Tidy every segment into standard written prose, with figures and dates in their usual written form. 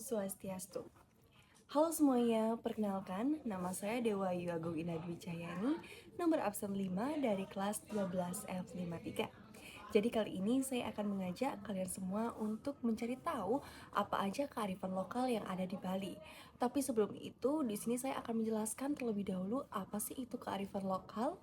Swastiastu. Halo semuanya, perkenalkan nama saya Dewa Ayu Agung Indah Dwi Cahyani, nomor absen 5 dari kelas 12F53. Jadi kali ini saya akan mengajak kalian semua untuk mencari tahu apa aja kearifan lokal yang ada di Bali. Tapi sebelum itu, di sini saya akan menjelaskan terlebih dahulu apa sih itu kearifan lokal.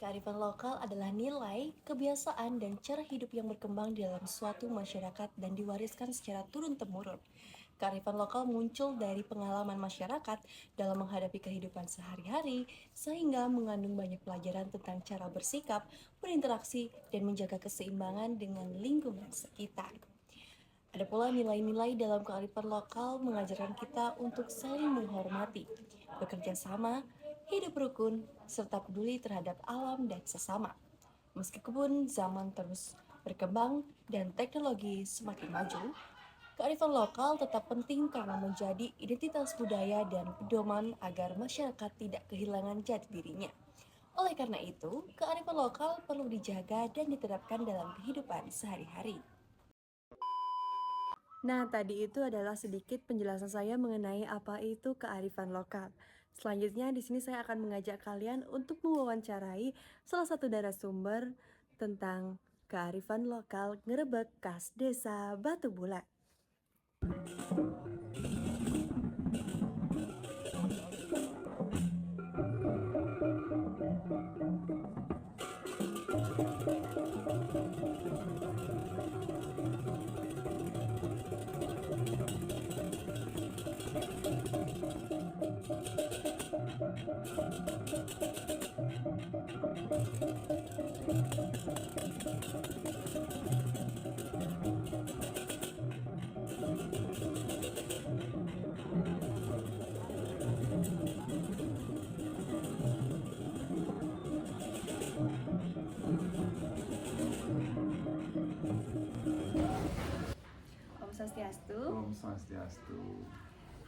Kearifan lokal adalah nilai, kebiasaan, dan cara hidup yang berkembang di dalam suatu masyarakat dan diwariskan secara turun-temurun. Kearifan lokal muncul dari pengalaman masyarakat dalam menghadapi kehidupan sehari-hari, sehingga mengandung banyak pelajaran tentang cara bersikap, berinteraksi, dan menjaga keseimbangan dengan lingkungan sekitar. Ada pula nilai-nilai dalam kearifan lokal mengajarkan kita untuk saling menghormati, bekerja sama, hidup rukun, serta peduli terhadap alam dan sesama. Meskipun zaman terus berkembang dan teknologi semakin maju, kearifan lokal tetap penting karena menjadi identitas budaya dan pedoman agar masyarakat tidak kehilangan jati dirinya. Oleh karena itu, kearifan lokal perlu dijaga dan diterapkan dalam kehidupan sehari-hari. Nah, tadi itu adalah sedikit penjelasan saya mengenai apa itu kearifan lokal. Selanjutnya, di sini saya akan mengajak kalian untuk mewawancarai salah satu narasumber tentang kearifan lokal Ngerebek khas Desa Batu Bulat. Om Swastiastu. Om Swastiastu.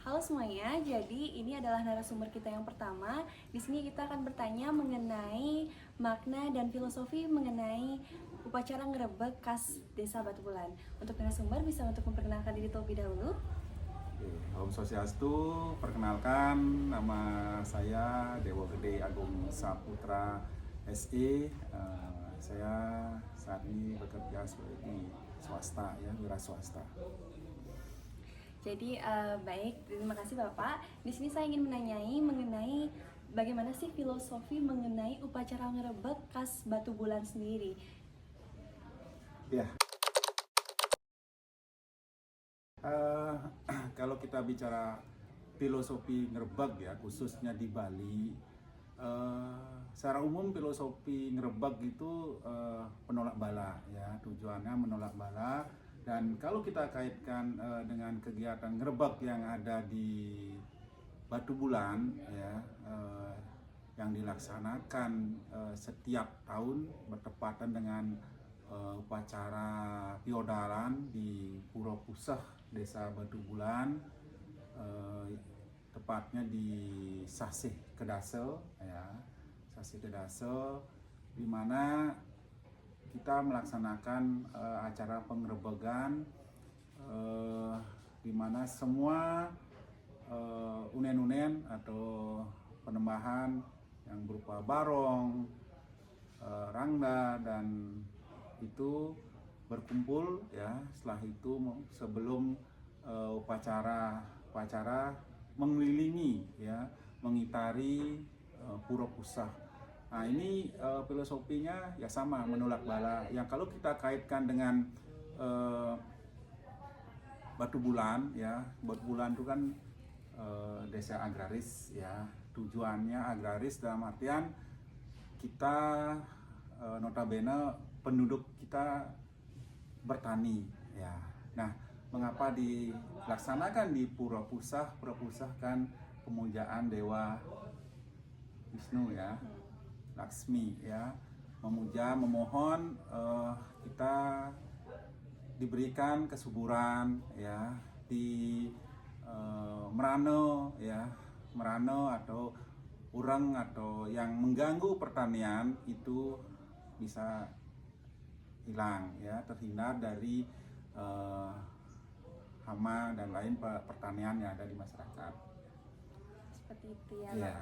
Halo semuanya, jadi ini adalah narasumber kita yang pertama. Di sini kita akan bertanya mengenai makna dan filosofi mengenai upacara ngerebek khas Desa Batu Bulan. Untuk narasumber bisa untuk memperkenalkan diri terlebih dahulu. Om Swastiastu, perkenalkan nama saya Dewa Gede Agung Saputra SE. Saya saat ini bekerja sebagai swasta, ya, wira swasta. Jadi baik, terima kasih Bapak. Di sini saya ingin menanyai mengenai bagaimana sih filosofi mengenai upacara ngerebek khas Batu Bulan sendiri. Ya. Kalau kita bicara filosofi ngerebek, ya, khususnya di Bali, secara umum filosofi ngerebek itu penolak bala, ya, tujuannya menolak bala. Dan kalau kita kaitkan dengan kegiatan ngerebek yang ada di Batu Bulan, ya, yang dilaksanakan setiap tahun bertepatan dengan upacara Piodaran di Pura Pusah Desa Batu Bulan, tepatnya di Sasih Kedasel, ya, Sasih Kedasel, di mana kita melaksanakan acara penggerebegan, di mana semua unen-unen atau penembahan yang berupa barong, rangda, dan itu berkumpul, ya. Setelah itu sebelum upacara mengelilingi, ya, mengitari Pura Pusah. Nah, ini filosofinya ya sama, menolak bala. Yang kalau kita kaitkan dengan Batu Bulan, ya, Batu Bulan itu kan desa agraris, ya. Tujuannya agraris dalam artian kita notabene penduduk kita bertani, ya. Nah, mengapa dilaksanakan di Pura Pusah? Pura Pusah kan pemujaan Dewa Wisnu, ya, Laksmi, ya, memuja, memohon kita diberikan kesuburan, ya, di merano, ya, merano atau urang atau yang mengganggu pertanian itu bisa hilang, ya, terhindar dari hama dan lain pertanian yang ada di masyarakat. Seperti itu ya, Ya.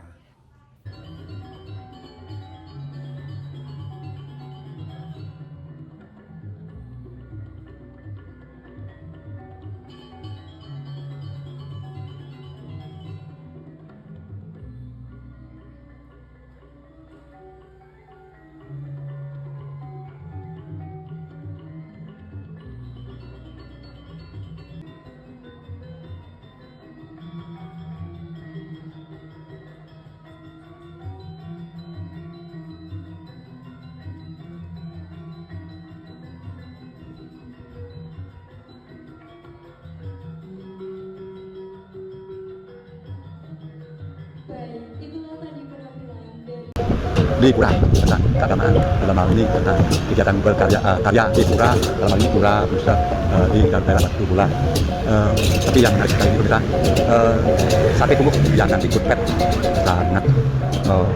Di pura tentang keagamaan, dalam hal ini tentang kegiatan berkarya karya di pura, dalam hal ini pura pusat di daerah Batu Bulan. Tapi yang menarik sekali itu kita sate tumbuk yang nanti ikut pet sangat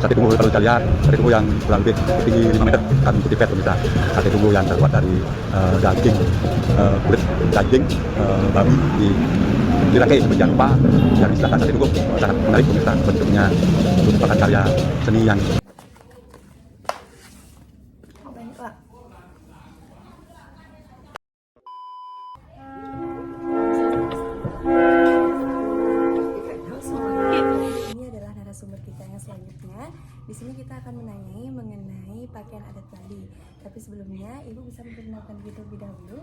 sate tumbuk, kalau kita lihat sate tumbuk yang kurang lebih tinggi 5 meter akan ikuti pet pemirsa. Sate tumbuk yang terbuat dari daging kulit daging babi dirangkai sebagian lupa yang istilahkan sate tumbuk, sangat menarik pemirsa. Bentuknya merupakan karya seni yang Baiklah. Ini adalah narasumber kita yang selanjutnya. Di sini kita akan menanyai mengenai pakaian adat Bali. Tapi sebelumnya, Ibu bisa memperkenalkan diri terlebih dahulu.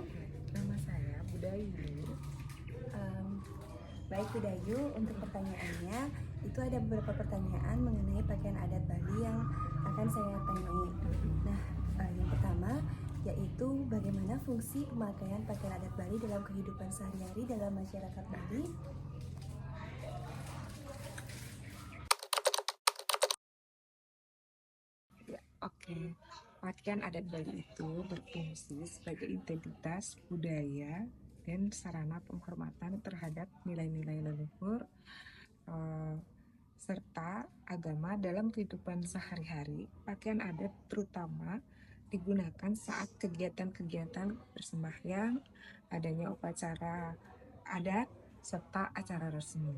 Nama saya Budayu. Baik Budayu, untuk pertanyaannya, itu ada beberapa pertanyaan mengenai pakaian adat Bali yang akan saya tanyai. Nah, yang pertama yaitu bagaimana fungsi pemakaian pakaian adat Bali dalam kehidupan sehari-hari dalam masyarakat Bali. Ya, oke. Pakaian adat Bali itu berfungsi sebagai identitas budaya dan sarana penghormatan terhadap nilai-nilai leluhur serta agama dalam kehidupan sehari-hari. Pakaian adat terutama digunakan saat kegiatan-kegiatan bersembahyang, adanya upacara adat, serta acara resmi.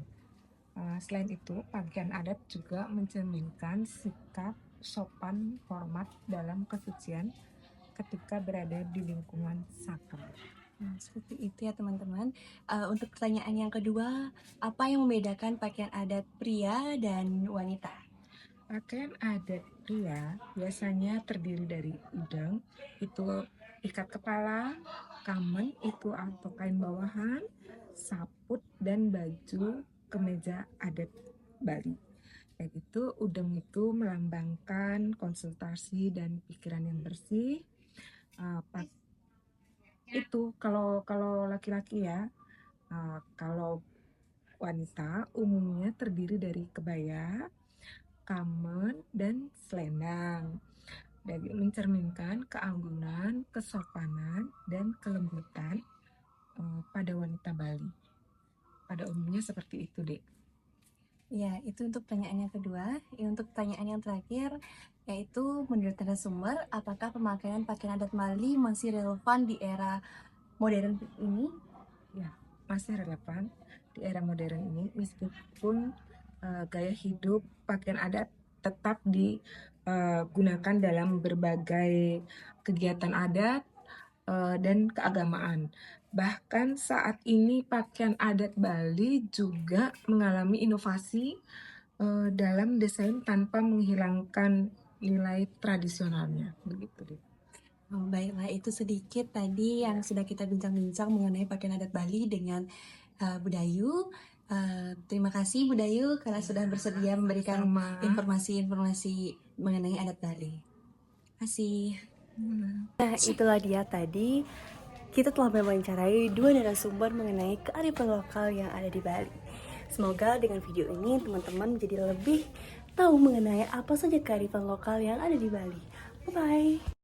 Selain itu, pakaian adat juga mencerminkan sikap sopan hormat dalam kesucian ketika berada di lingkungan sakral. Nah, seperti itu ya teman-teman. Untuk pertanyaan yang kedua, apa yang membedakan pakaian adat pria dan wanita? Pakaian adat pria biasanya terdiri dari udeng, itu ikat kepala, kamen itu atau kain bawahan, saput, dan baju kemeja adat Bali. Kayak gitu, udeng itu melambangkan konsultasi dan pikiran yang bersih. Itu kalau laki-laki ya. Kalau wanita umumnya terdiri dari kebaya, kamen, dan selendang. Dan mencerminkan keanggunan, kesopanan, dan kelembutan pada wanita Bali. Pada umumnya seperti itu, Dek. Ya, itu untuk pertanyaan yang kedua. Untuk pertanyaan yang terakhir, yaitu menurut narasumber, apakah pemakaian pakaian adat Bali masih relevan di era modern ini? Ya, masih relevan di era modern ini meskipun gaya hidup pakaian adat tetap digunakan dalam berbagai kegiatan adat dan keagamaan. Bahkan saat ini pakaian adat Bali juga mengalami inovasi dalam desain tanpa menghilangkan nilai tradisionalnya. Begitu deh. Baiklah, itu sedikit tadi yang sudah kita bincang-bincang mengenai pakaian adat Bali dengan Budayu. Terima kasih Budayu karena sudah bersedia memberikan Sama. informasi-informasi mengenai adat Bali. Terima kasih. Nah, itulah dia tadi kita telah mewawancarai dua narasumber mengenai kearifan lokal yang ada di Bali. Semoga dengan video ini teman-teman menjadi lebih tahu mengenai apa saja kearifan lokal yang ada di Bali. Bye-bye.